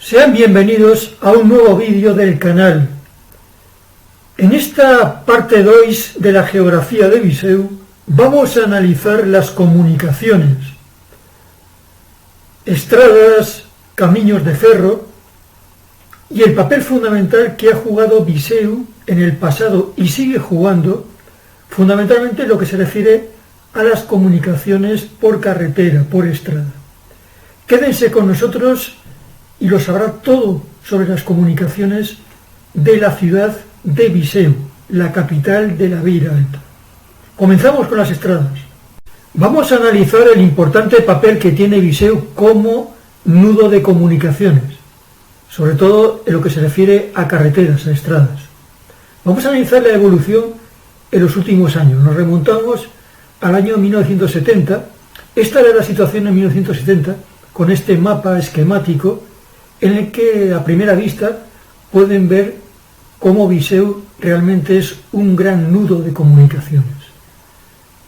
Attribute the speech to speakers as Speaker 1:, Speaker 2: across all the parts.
Speaker 1: Sean bienvenidos a un nuevo vídeo del canal. En esta parte 2 de la geografía de Viseu vamos a analizar las comunicaciones, estradas, caminos de ferro y el papel fundamental que ha jugado Viseu en el pasado y sigue jugando, fundamentalmente lo que se refiere a las comunicaciones por carretera, por estrada. Quédense con nosotros y lo sabrá todo sobre las comunicaciones de la ciudad de Viseu, la capital de la Beira Alta. Comenzamos con las estradas. Vamos a analizar el importante papel que tiene Viseu como nudo de comunicaciones, sobre todo en lo que se refiere a carreteras, a estradas. Vamos a analizar la evolución en los últimos años. Nos remontamos al año 1970. Esta era la situación en 1970, con este mapa esquemático en el que a primera vista pueden ver cómo Viseu realmente es un gran nudo de comunicaciones.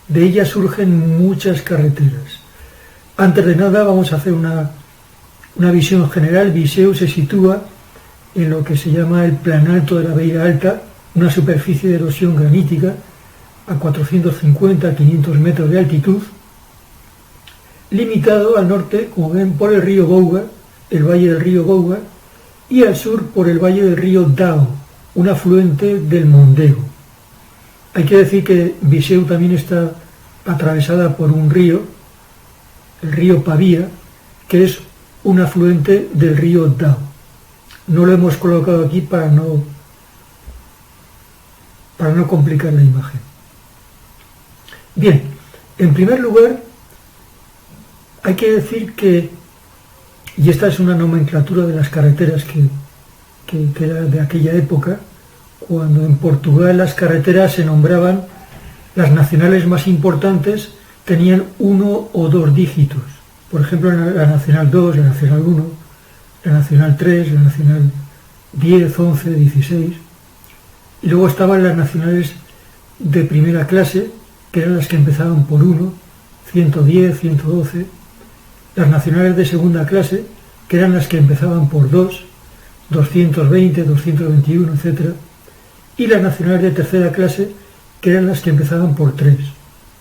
Speaker 1: De ella surgen muchas carreteras. Antes de nada vamos a hacer una visión general. Viseu se sitúa en lo que se llama el Planalto de la Beira Alta, una superficie de erosión granítica a 450-500 metros de altitud, limitado al norte, como ven, por el río Bouga, el valle del río Bouga, y al sur por el valle del río Dao, un afluente del Mondego. Hay que decir que Viseu también está atravesada por un río, el río Pavía, que es un afluente del río Dao. No lo hemos colocado aquí para no complicar la imagen. Bien, en primer lugar, hay que decir que, y esta es una nomenclatura de las carreteras que era de aquella época, cuando en Portugal las carreteras se nombraban, las nacionales más importantes tenían 1 o 2 dígitos. Por ejemplo, la Nacional 2, la Nacional 1, la Nacional 3, la Nacional 10, 11, 16. Y luego estaban las nacionales de primera clase, que eran las que empezaban por 1, 110, 112. Las nacionales de segunda clase, que eran las que empezaban por 2, 220, 221, etc. Y las nacionales de tercera clase, que eran las que empezaban por 3.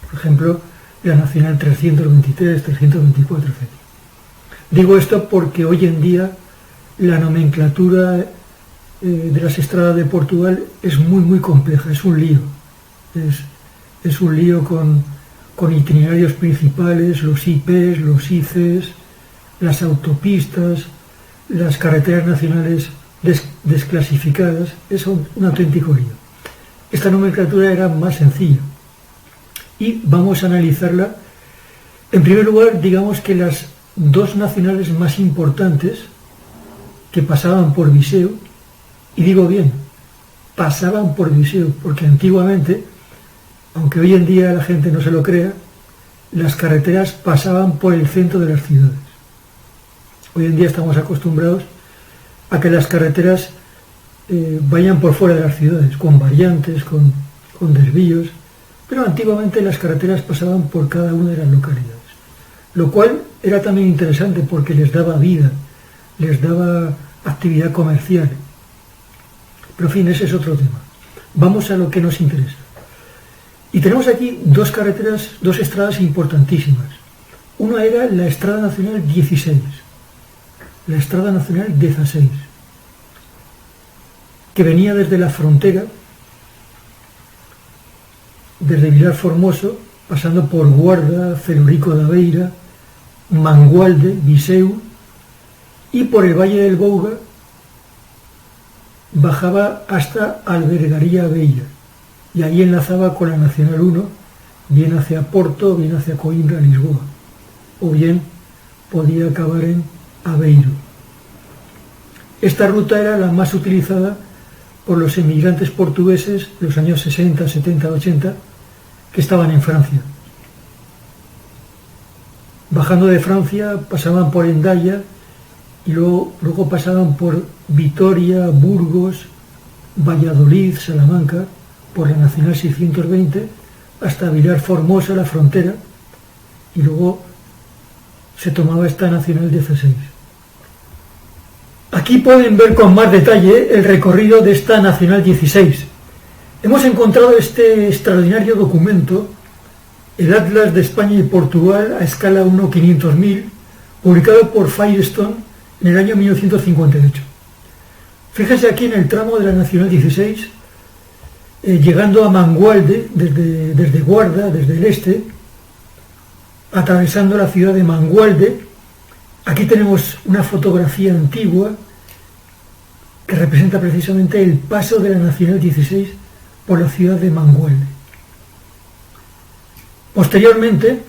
Speaker 1: Por ejemplo, la nacional 323, 324, etc. Digo esto porque hoy en día la nomenclatura de las estradas de Portugal es muy compleja, es un lío. Es un lío con itinerarios principales, los IPs, los ICs, las autopistas, las carreteras nacionales desclasificadas. Es un auténtico lío. Esta nomenclatura era más sencilla y vamos a analizarla. En primer lugar, digamos que las dos nacionales más importantes que pasaban por Viseu, y digo bien, pasaban por Viseu, porque antiguamente, aunque hoy en día la gente no se lo crea, las carreteras pasaban por el centro de las ciudades. Hoy en día estamos acostumbrados a que las carreteras vayan por fuera de las ciudades, con variantes, con desvíos, pero antiguamente las carreteras pasaban por cada una de las localidades, lo cual era también interesante porque les daba vida, les daba actividad comercial. Pero en fin, ese es otro tema. Vamos a lo que nos interesa. Y tenemos aquí dos carreteras, dos estradas importantísimas. Una era la Estrada Nacional 16, la Estrada Nacional 16, que venía desde la frontera, desde Vilar Formoso, pasando por Guarda, Celurico da Beira, Mangualde, Viseu, y por el Valle del Bouga bajaba hasta Albergaría Beira, y ahí enlazaba con la Nacional 1, bien hacia Porto, bien hacia Coimbra, Lisboa, o bien podía acabar en Aveiro. Esta ruta era la más utilizada por los emigrantes portugueses de los años 60, 70, 80, que estaban en Francia. Bajando de Francia pasaban por Hendaya y luego pasaban por Vitoria, Burgos, Valladolid, Salamanca, por la Nacional 620 hasta Vilar Formosa, la frontera, y luego se tomaba esta Nacional 16. Aquí pueden ver con más detalle el recorrido de esta Nacional 16. Hemos encontrado este extraordinario documento, el Atlas de España y Portugal a escala 1/500.000, publicado por Firestone en el año 1958. Fíjense aquí en el tramo de la Nacional 16, llegando a Mangualde, desde Guarda, desde el este, atravesando la ciudad de Mangualde. Aquí tenemos una fotografía antigua que representa precisamente el paso de la Nacional 16 por la ciudad de Mangualde. Posteriormente,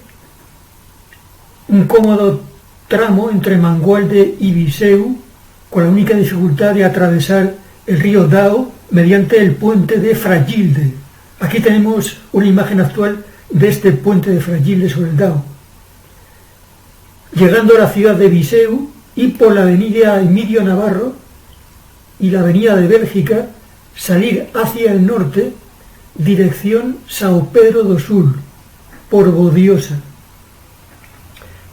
Speaker 1: un cómodo tramo entre Mangualde y Viseu, con la única dificultad de atravesar el río Dao mediante el puente de Fragilde. Aquí tenemos una imagen actual de este puente de Fragilde sobre el Dao. Llegando a la ciudad de Viseu y por la avenida Emilio Navarro y la avenida de Bélgica, salir hacia el norte, dirección São Pedro do Sul, por Bodiosa.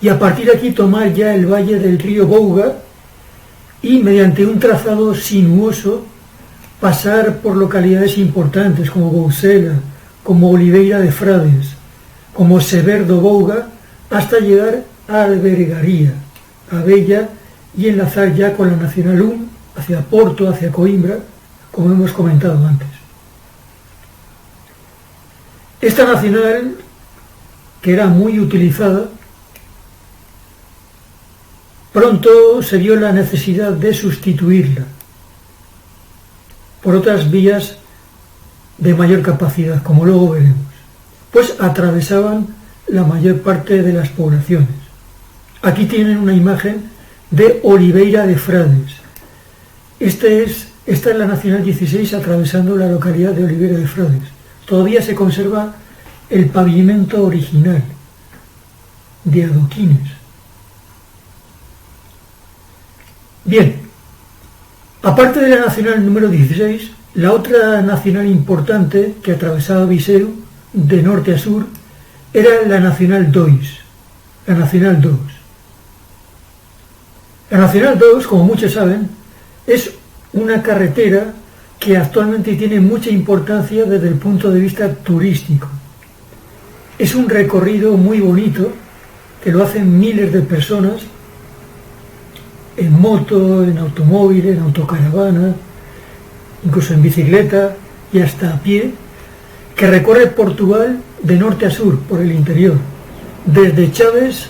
Speaker 1: Y a partir de aquí tomar ya el valle del río Bouga y mediante un trazado sinuoso pasar por localidades importantes como Bousela, como Oliveira de Frades, como Sever do Bouga, hasta llegar a Albergaría, a Bella, y enlazar ya con la Nacional 1 hacia Porto, hacia Coimbra, como hemos comentado antes. Esta nacional, que era muy utilizada, pronto se vio la necesidad de sustituirla por otras vías de mayor capacidad, como luego veremos, pues atravesaban la mayor parte de las poblaciones. Aquí tienen una imagen de Oliveira de Frades. Esta es la Nacional 16 atravesando la localidad de Oliveira de Frades. Todavía se conserva el pavimento original de adoquines. Bien, aparte de la Nacional número 16, la otra nacional importante que atravesaba Viseu de norte a sur era la Nacional 2, la Nacional 2. La Nacional 2, como muchos saben, es una carretera que actualmente tiene mucha importancia desde el punto de vista turístico. Es un recorrido muy bonito que lo hacen miles de personas en moto, en automóvil, en autocaravana, incluso en bicicleta y hasta a pie, que recorre Portugal de norte a sur por el interior, desde Chaves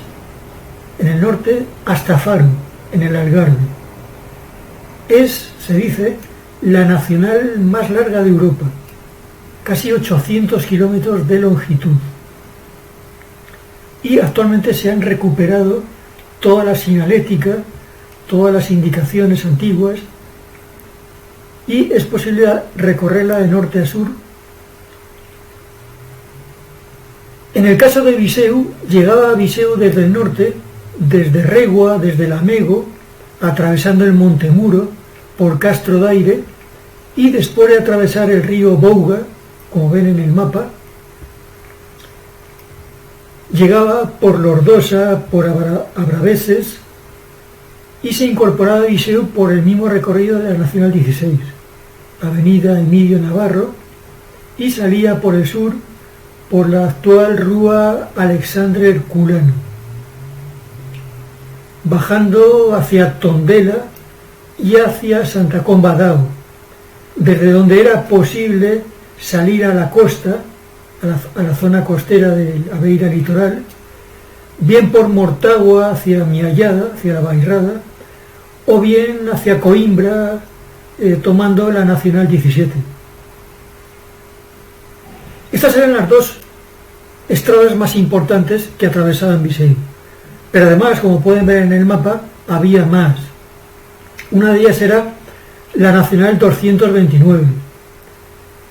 Speaker 1: en el norte hasta Faro en el Algarve. Es, se dice, la nacional más larga de Europa, casi 800 kilómetros de longitud. Y actualmente se han recuperado toda la señalética, todas las indicaciones antiguas, y es posible recorrerla de norte a sur. En el caso de Viseu, llegaba a Viseu desde el norte, desde Regua, desde Lamego, atravesando el Monte Muro, por Castro Daire, y después de atravesar el río Bouga, como ven en el mapa, llegaba por Lordosa, por Abraveses, y se incorporaba a Viseu por el mismo recorrido de la Nacional 16, avenida Emilio Navarro, y salía por el sur por la actual Rúa Alexandre Herculano, bajando hacia Tondela y hacia Santa Comba d'Ao, desde donde era posible salir a la costa, a la zona costera de la Beira Litoral, bien por Mortágua hacia Miallada, hacia la Bairrada, o bien hacia Coimbra, tomando la Nacional 17. Estas eran las dos estradas más importantes que atravesaban Viseu. Pero además, como pueden ver en el mapa, había más. Una de ellas era la Nacional 229,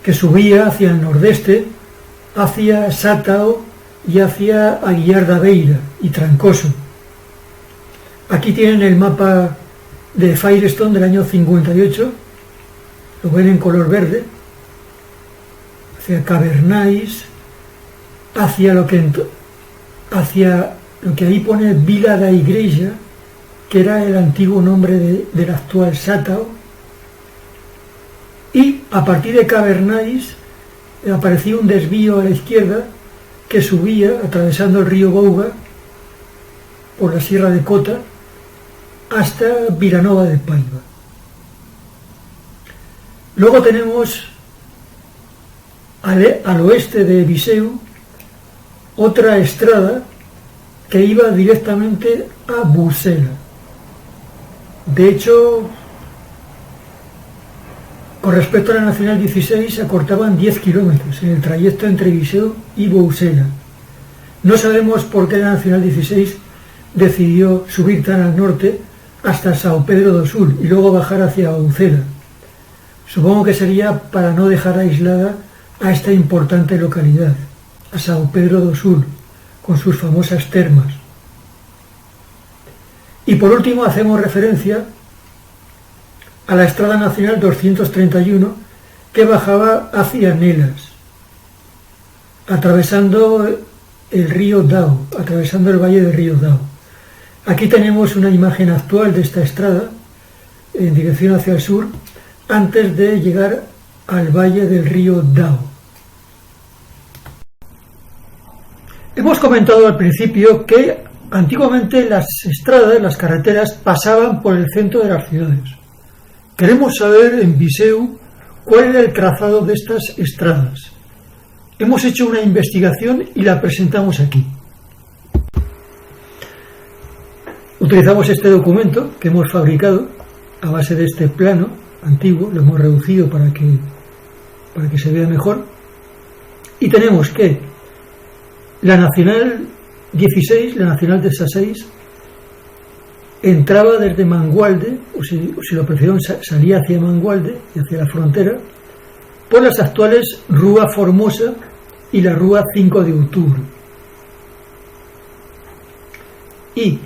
Speaker 1: que subía hacia el nordeste, hacia Sátao y hacia Aguiar da Beira y Trancoso. Aquí tienen el mapa de Firestone del año 58, lo ven en color verde, hacia Cavernais, hacia lo que ahí pone Vila da Igreja, que era el antiguo nombre del actual Sátao, y a partir de Cavernais aparecía un desvío a la izquierda que subía atravesando el río Bouga por la Sierra de Cota hasta Vilanova de Paiva. Luego tenemos al oeste de Viseu otra estrada que iba directamente a Busela. De hecho, con respecto a la Nacional 16 se acortaban 10 kilómetros en el trayecto entre Viseu y Busela. No sabemos por qué la Nacional 16 decidió subir tan al norte hasta São Pedro do Sul y luego bajar hacia Busela. Supongo que sería para no dejar aislada a esta importante localidad, a São Pedro do Sul, con sus famosas termas. Y por último hacemos referencia a la Estrada Nacional 231 que bajaba hacia Nelas, atravesando el río Dao, atravesando el valle del río Dao. Aquí tenemos una imagen actual de esta estrada en dirección hacia el sur antes de llegar al valle del río Dao. Hemos comentado al principio que antiguamente las estradas, las carreteras, pasaban por el centro de las ciudades. Queremos saber en Viseu cuál era el trazado de estas estradas. Hemos hecho una investigación y la presentamos aquí. Utilizamos este documento que hemos fabricado a base de este plano antiguo, lo hemos reducido para que se vea mejor, y tenemos que la Nacional 16, la Nacional 16, entraba desde Mangualde, o si lo prefieren, salía hacia Mangualde y hacia la frontera, por las actuales Rúa Formosa y la Rúa 5 de Outubro. Y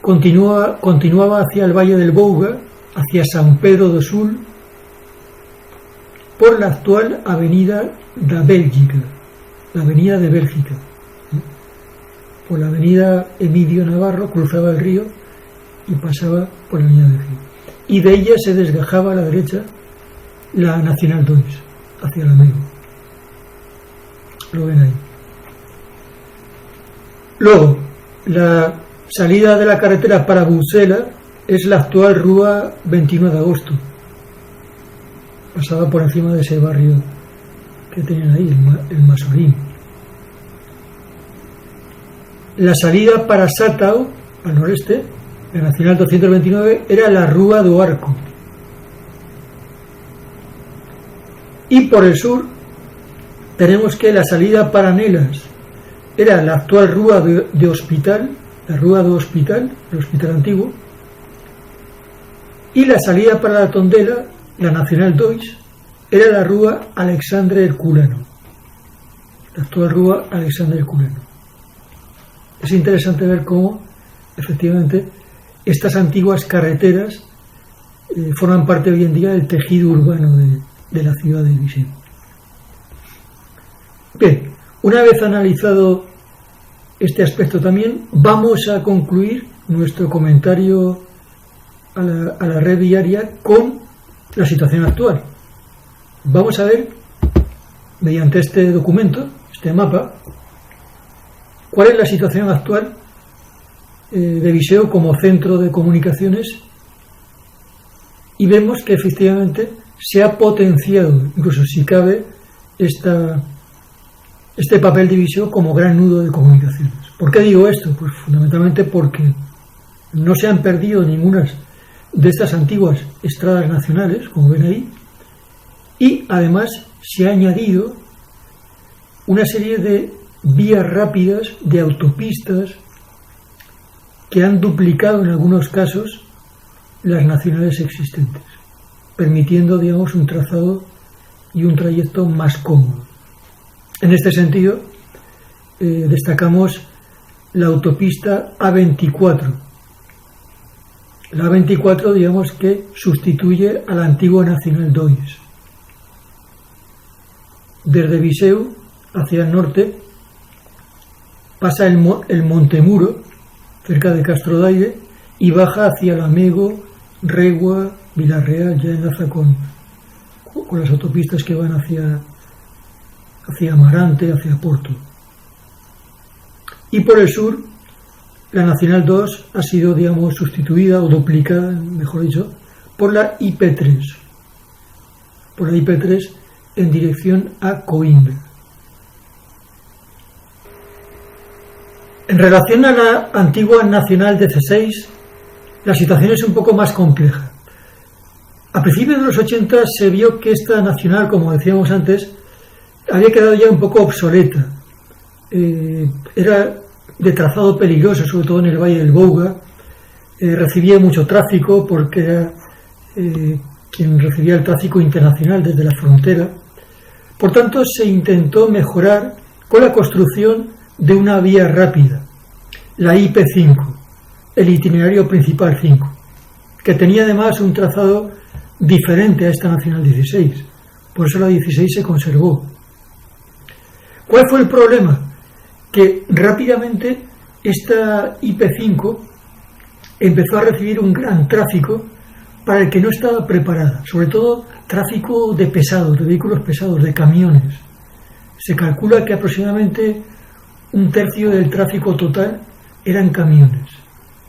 Speaker 1: continuaba hacia el Valle del Bouga, hacia São Pedro do Sul, por la actual Avenida da Bélgica, la Avenida de Bélgica. Por la Avenida Emilio Navarro cruzaba el río y pasaba por la Avenida del Río. Y de ella se desgajaba a la derecha la Nacional 2, hacia el Amigo. Lo ven ahí. Luego, la salida de la carretera para Busela es la actual Rúa 21 de Agosto. Pasaba por encima de ese barrio que tenían ahí, el Masorín. La salida para Sátao, al noreste, la Nacional 229, era la Rúa do Arco. Y por el sur tenemos que la salida para Nelas era la actual Rúa de Hospital, la Rúa do Hospital, el hospital antiguo, y la salida para la Tondela, la Nacional 2, era la Rúa Alexandre Herculano, la actual Rúa Alexandre Herculano. Es interesante ver cómo, efectivamente, estas antiguas carreteras forman parte hoy en día del tejido urbano de la ciudad de Viseu. Bien, una vez analizado este aspecto también, vamos a concluir nuestro comentario a la red viaria con la situación actual. Vamos a ver, mediante este documento, este mapa, cuál es la situación actual de Viseu como centro de comunicaciones, y vemos que efectivamente se ha potenciado, incluso si cabe, este papel de Viseu como gran nudo de comunicaciones. ¿Por qué digo esto? Pues fundamentalmente porque no se han perdido ninguna de estas antiguas estradas nacionales, como ven ahí, y además se ha añadido una serie de vías rápidas, de autopistas, que han duplicado en algunos casos las nacionales existentes, permitiendo, digamos, un trazado y un trayecto más cómodo. En este sentido, destacamos la autopista A24. La A24, digamos, que sustituye a la antigua Nacional 2. Desde Viseu hacia el norte pasa el Montemuro, cerca de Castrodaire, y baja hacia Lamego, Regua, Vilarreal, ya enlaza con las autopistas que van hacia Amarante, hacia Porto. Y por el sur, la Nacional 2 ha sido, digamos, sustituida o duplicada, mejor dicho, por la IP3. Por la IP3 en dirección a Coimbra. En relación a la antigua Nacional 16, la situación es un poco más compleja. A principios de los 80 se vio que esta nacional, como decíamos antes, había quedado ya un poco obsoleta. Era de trazado peligroso, sobre todo en el Valle del Bouga. Recibía mucho tráfico porque era quien recibía el tráfico internacional desde la frontera. Por tanto, se intentó mejorar con la construcción de una vía rápida, la IP5, el itinerario principal 5, que tenía además un trazado diferente a esta Nacional 16. Por eso la 16 se conservó. ¿Cuál fue el problema? Que rápidamente esta IP5 empezó a recibir un gran tráfico para el que no estaba preparada, sobre todo tráfico de pesados, de vehículos pesados, de camiones. Se calcula que aproximadamente un tercio del tráfico total eran camiones,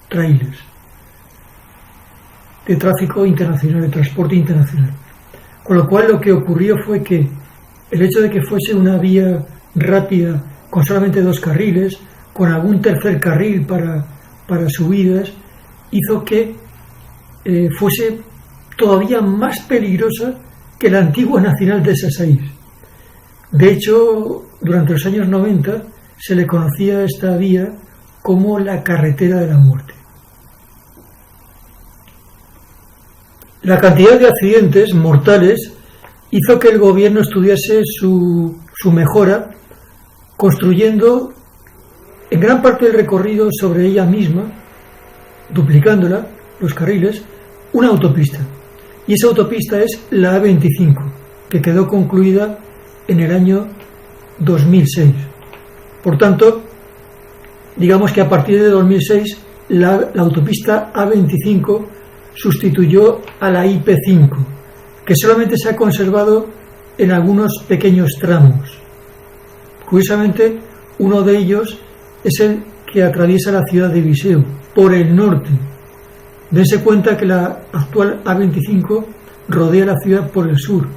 Speaker 1: trailers, de tráfico internacional, de transporte internacional. Con lo cual lo que ocurrió fue que el hecho de que fuese una vía rápida con solamente 2 carriles, con algún tercer carril para subidas, hizo que fuese todavía más peligrosa que la antigua Nacional 16. De hecho, durante los años 90 se le conocía a esta vía como la carretera de la muerte. La cantidad de accidentes mortales hizo que el gobierno estudiase su mejora, construyendo en gran parte del recorrido sobre ella misma, duplicándola, los carriles, una autopista. Y esa autopista es la A25, que quedó concluida en el año 2006. Por tanto, digamos que a partir de 2006 la autopista A25 sustituyó a la IP5, que solamente se ha conservado en algunos pequeños tramos. Curiosamente, uno de ellos es el que atraviesa la ciudad de Viseu, por el norte. Dense cuenta que la actual A25 rodea la ciudad por el sur.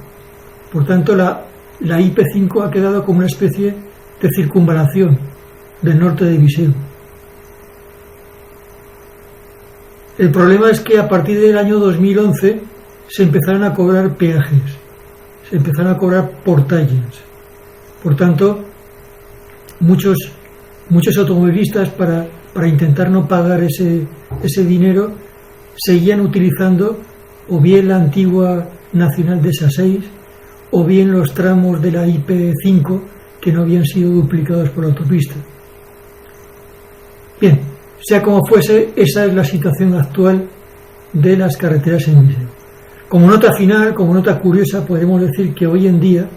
Speaker 1: Por tanto, la IP5 ha quedado como una especie de circunvalación del norte de Viseu. El problema es que a partir del año 2011 se empezaron a cobrar peajes, se empezaron a cobrar portalles. Por tanto, muchos automovilistas para intentar no pagar ese dinero seguían utilizando o bien la antigua Nacional 16 o bien los tramos de la IP5 que no habían sido duplicados por la autopista. Bien, sea como fuese, esa es la situación actual de las carreteras en Viseu. Como nota final, como nota curiosa, podemos decir que hoy en día,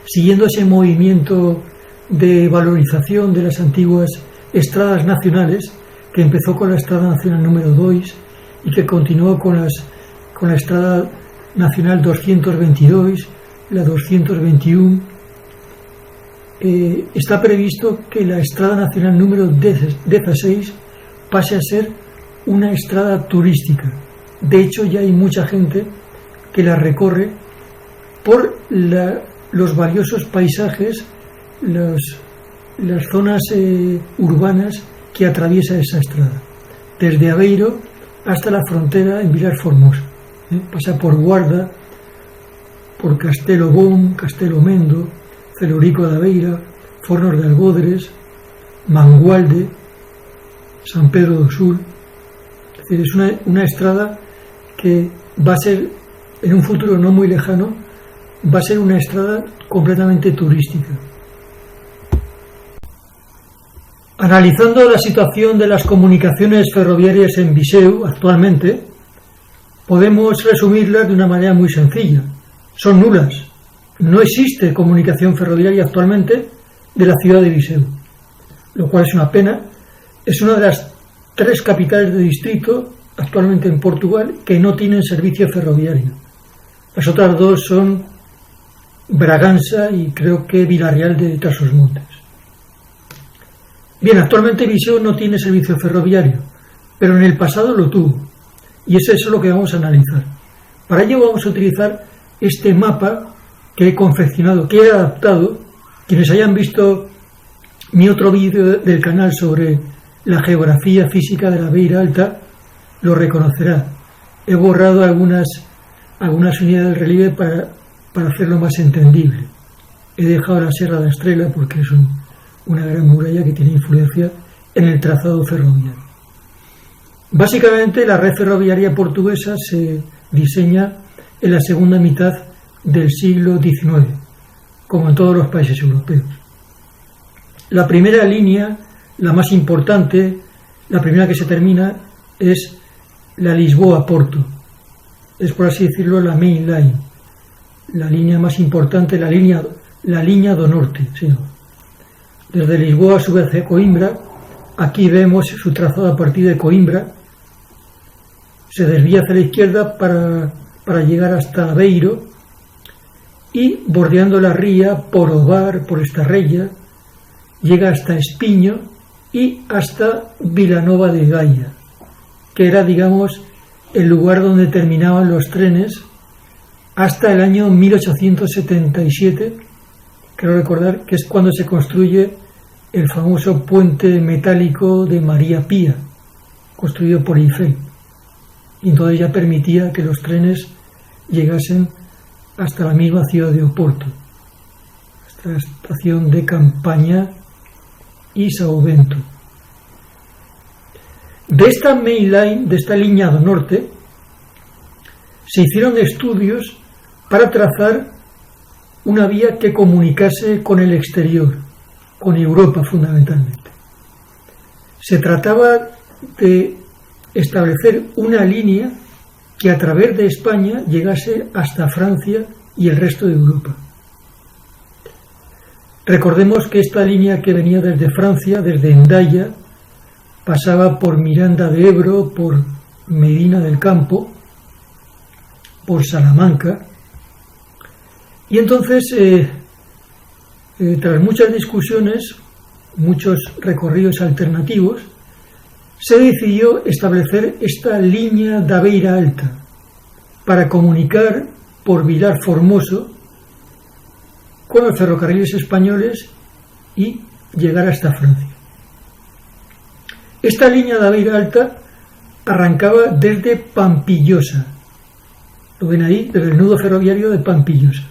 Speaker 1: siguiendo ese movimiento de valorización de las antiguas estradas nacionales, que empezó con la estrada nacional número 2 y que continuó con la estrada nacional 222, la 221, está previsto que la estrada nacional número 16 pase a ser una estrada turística. De hecho, ya hay mucha gente que la recorre por los valiosos paisajes, las zonas urbanas que atraviesa esa estrada, desde Aveiro hasta la frontera en Vilar Formosa. Pasa por Guarda, por Castelo Bom, Castelo Mendo, Celorico de Aveira, Fornos de Algodres, Mangualde, San Pedro do Sul. Es decir, es una estrada que va a ser, en un futuro no muy lejano, va a ser una estrada completamente turística. Analizando la situación de las comunicaciones ferroviarias en Viseu actualmente, podemos resumirlas de una manera muy sencilla. Son nulas. No existe comunicación ferroviaria actualmente de la ciudad de Viseu, lo cual es una pena. Es una de las 3 capitales de distrito, actualmente en Portugal, que no tienen servicio ferroviario. Las otras 2 son Bragança y creo que Villarreal de Trás-os-Montes. Bien, actualmente Viseu no tiene servicio ferroviario, pero en el pasado lo tuvo. Y es eso lo que vamos a analizar. Para ello vamos a utilizar este mapa que he confeccionado, que he adaptado. Quienes hayan visto mi otro vídeo del canal sobre la geografía física de la Beira Alta, lo reconocerá. He borrado algunas unidades del relieve para hacerlo más entendible. He dejado la Serra da Estrela porque es una gran muralla que tiene influencia en el trazado ferroviario. Básicamente la red ferroviaria portuguesa se diseña en la segunda mitad del siglo XIX, como en todos los países europeos. La primera línea, la más importante, la primera que se termina, es la Lisboa-Porto. Es, por así decirlo, la main line, la línea más importante, la línea do norte. ¿Sí? Desde Lisboa sube hacia Coimbra. Aquí vemos su trazado a partir de Coimbra. Se desvía hacia la izquierda para llegar hasta Aveiro y, bordeando la ría por Ovar, por Estarreja, llega hasta Espinho y hasta Vilanova de Gaia, que era, digamos, el lugar donde terminaban los trenes hasta el año 1877, creo recordar, que es cuando se construye el famoso puente metálico de María Pía, construido por Eiffel. Y entonces ya permitía que los trenes llegasen hasta la misma ciudad de Oporto, hasta la estación de Campaña y São Bento. De esta main line, de esta línea do norte, se hicieron estudios para trazar una vía que comunicase con el exterior, con Europa fundamentalmente. Se trataba de establecer una línea que a través de España llegase hasta Francia y el resto de Europa. Recordemos que esta línea que venía desde Francia, desde Hendaya, pasaba por Miranda de Ebro, por Medina del Campo, por Salamanca, y entonces, tras muchas discusiones, muchos recorridos alternativos, se decidió establecer esta línea da Beira Alta para comunicar por Vilar Formoso con los ferrocarriles españoles y llegar hasta Francia. Esta línea da Beira Alta arrancaba desde Pampilhosa, lo ven ahí, desde el nudo ferroviario de Pampilhosa,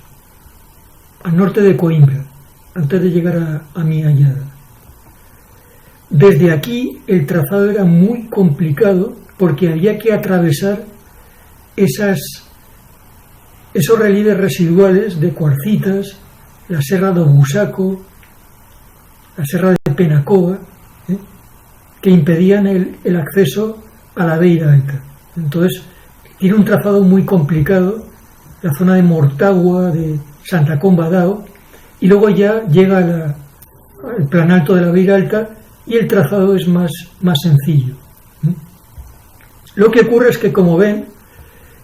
Speaker 1: al norte de Coimbra, antes de llegar a Miallada. Desde aquí el trazado era muy complicado porque había que atravesar esos relieves residuales de cuarcitas, la Serra do Busaco, la Serra de Penacova, que impedían el acceso a la Beira Alta. Entonces tiene un trazado muy complicado, la zona de Mortágua, de Santa Comba d'Ao, y luego ya llega al planalto de la Beira Alta y el trazado es más sencillo. Lo que ocurre es que, como ven,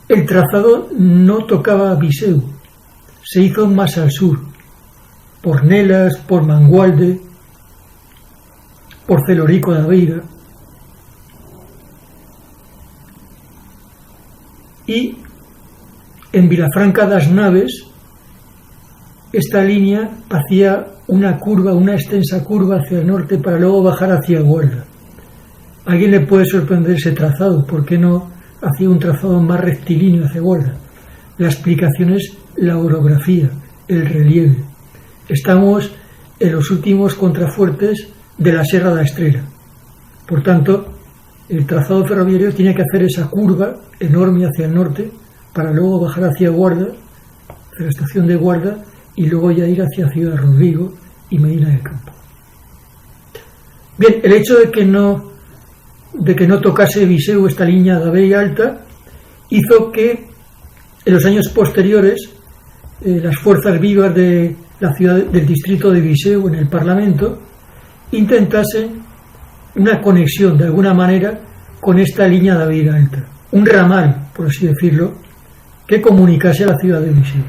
Speaker 1: el trazado no tocaba Viseu, se hizo más al sur, por Nelas, por Mangualde, por Celorico da Beira, y en Vilafranca das Naves esta línea hacía una curva, una extensa curva hacia el norte para luego bajar hacia Guarda. ¿A alguien le puede sorprender ese trazado? ¿Por qué no hacía un trazado más rectilíneo hacia Guarda? La explicación es la orografía, el relieve. Estamos en los últimos contrafuertes de la Serra da Estrela. Por tanto, el trazado ferroviario tiene que hacer esa curva enorme hacia el norte para luego bajar hacia Guarda, hacia la estación de Guarda, y luego ya ir hacia Ciudad Rodrigo y Medina del Campo. Bien, el hecho de que no tocase Viseu esta línea da Beira Alta hizo que en los años posteriores las fuerzas vivas de la ciudad, del distrito de Viseu en el Parlamento, intentasen una conexión de alguna manera con esta línea de Aveira Alta, un ramal, por así decirlo, que comunicase a la ciudad de Viseu.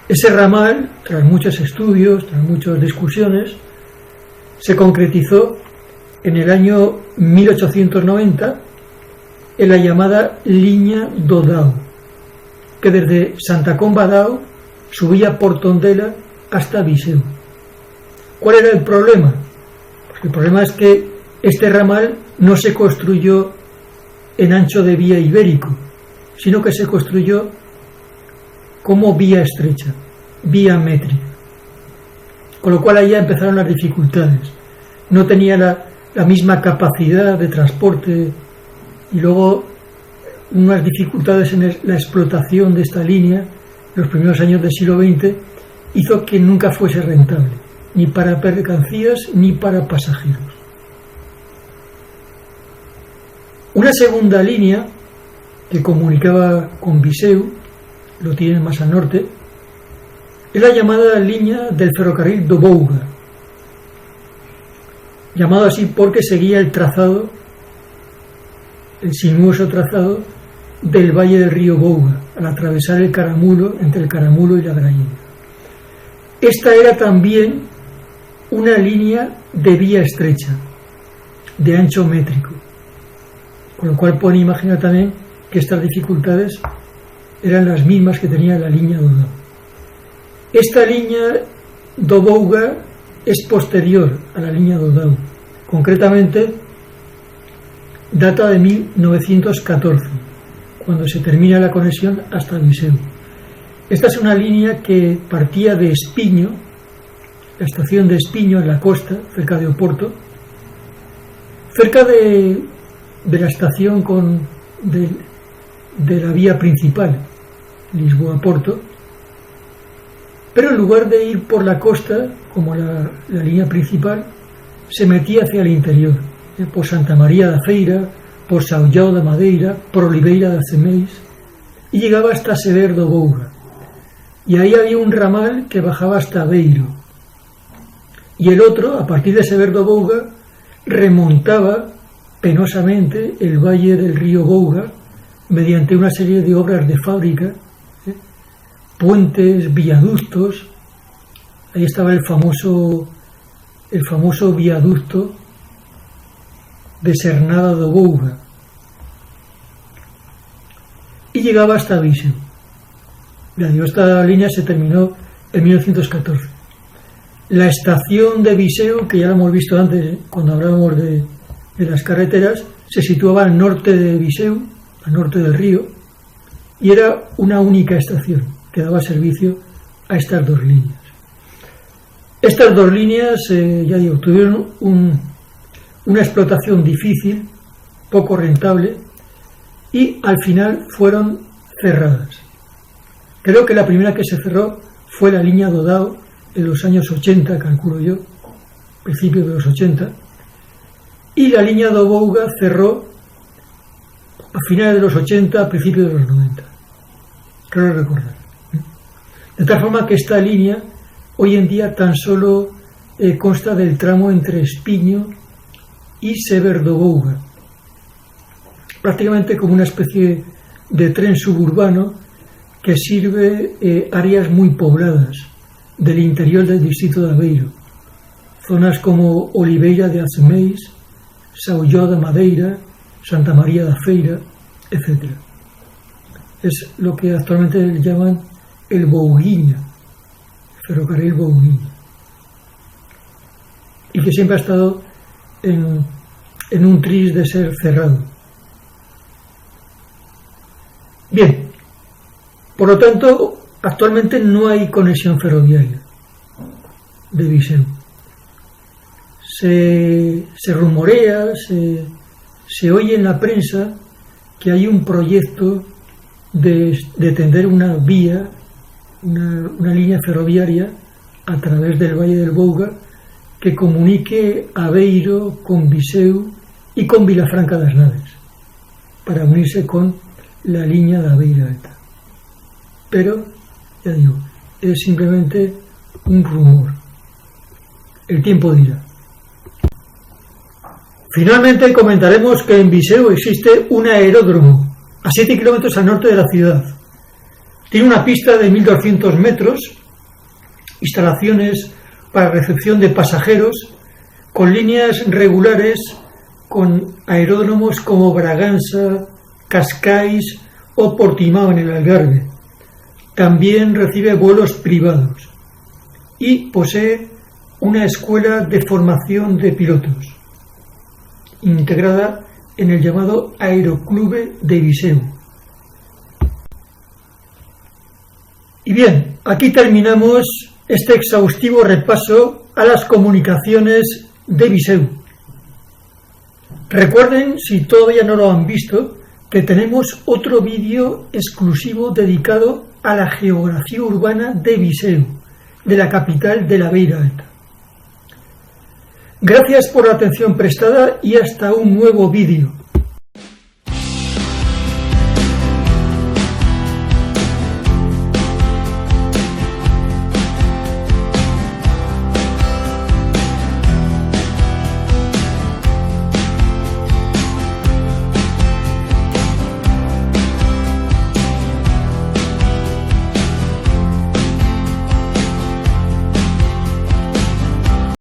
Speaker 1: Ese ramal, tras muchos estudios, tras muchas discusiones, se concretizó en el año 1890 en la llamada Liña do Dao, que desde Santa Comba Dao subía por Tondela hasta Viseu. ¿Cuál era el problema? Pues el problema es que este ramal no se construyó en ancho de vía ibérico, sino que se construyó como vía estrecha, vía métrica. Con lo cual ahí ya empezaron las dificultades. No tenía la misma capacidad de transporte y luego unas dificultades en la explotación de esta línea en los primeros años del siglo XX hizo que nunca fuese rentable, ni para mercancías ni para pasajeros. Una segunda línea que comunicaba con Viseu, lo tienen más al norte, es la llamada línea del ferrocarril do Bouga, llamado así porque seguía el trazado, el sinuoso trazado del valle del río Bouga, al atravesar el Caramulo, entre el Caramulo y la Grañina. Esta era también una línea de vía estrecha, de ancho métrico, con lo cual pueden imaginar también que estas dificultades eran las mismas que tenía la línea do Dao. Esta línea do Bouga es posterior a la línea do Dao. Concretamente, data de 1914, cuando se termina la conexión hasta Viseu. Esta es una línea que partía de Espiño, la estación de Espiño en la costa, cerca de Oporto, cerca de la estación de la vía principal, Lisboa-Porto, pero en lugar de ir por la costa, como la línea principal, se metía hacia el interior, por Santa María da Feira, por São João da Madeira, por Oliveira de Acemeis, y llegaba hasta Sever do Bouga. Y ahí había un ramal que bajaba hasta Aveiro. Y el otro, a partir de Sever do Bouga, remontaba penosamente el valle del río Bouga mediante una serie de obras de fábrica, puentes, viaductos. Ahí estaba el famoso viaducto de Cernada do Bouga, y llegaba hasta Viseu. Esta línea se terminó en 1914. La estación de Viseu, que ya la hemos visto antes cuando hablábamos de las carreteras, se situaba al norte de Viseu, al norte del río, y era una única estación que daba servicio a estas dos líneas. Estas dos líneas, ya digo, tuvieron una explotación difícil, poco rentable, y al final fueron cerradas. Creo que la primera que se cerró fue la línea do Dao en los años 80, calculo yo, principios de los 80, y la línea do Bouga cerró a finales de los 80, a principios de los 90. Creo recordar. De tal forma que esta línea hoy en día tan solo consta del tramo entre Espiño y Sever do Bouga, prácticamente como una especie de tren suburbano que sirve áreas muy pobladas del interior del distrito de Aveiro, zonas como Oliveira de Acemeis, São João da Madeira, Santa María da Feira, etc. Es lo que actualmente llaman el Bouguinha, ferrocarril Bouguinha, y que siempre ha estado en un tris de ser cerrado. Bien, por lo tanto, actualmente no hay conexión ferroviaria de Viseu. Se rumorea, se oye en la prensa que hay un proyecto de tender una vía, una línea ferroviaria a través del Valle del Bouga que comunique Aveiro con Viseu y con Vilafranca das Naves para unirse con la línea de Aveiro Alta. Pero, ya digo, es simplemente un rumor. El tiempo dirá. Finalmente comentaremos que en Viseu existe un aeródromo a 7 kilómetros al norte de la ciudad. Tiene una pista de 1.200 metros, instalaciones para recepción de pasajeros, con líneas regulares con aeródromos como Bragança, Cascais o Portimao en el Algarve. También recibe vuelos privados y posee una escuela de formación de pilotos, integrada en el llamado Aeroclube de Viseu. Y bien, aquí terminamos este exhaustivo repaso a las comunicaciones de Viseu. Recuerden, si todavía no lo han visto, que tenemos otro vídeo exclusivo dedicado a la geografía urbana de Viseu, de la capital de la Beira Alta. Gracias por la atención prestada y hasta un nuevo vídeo.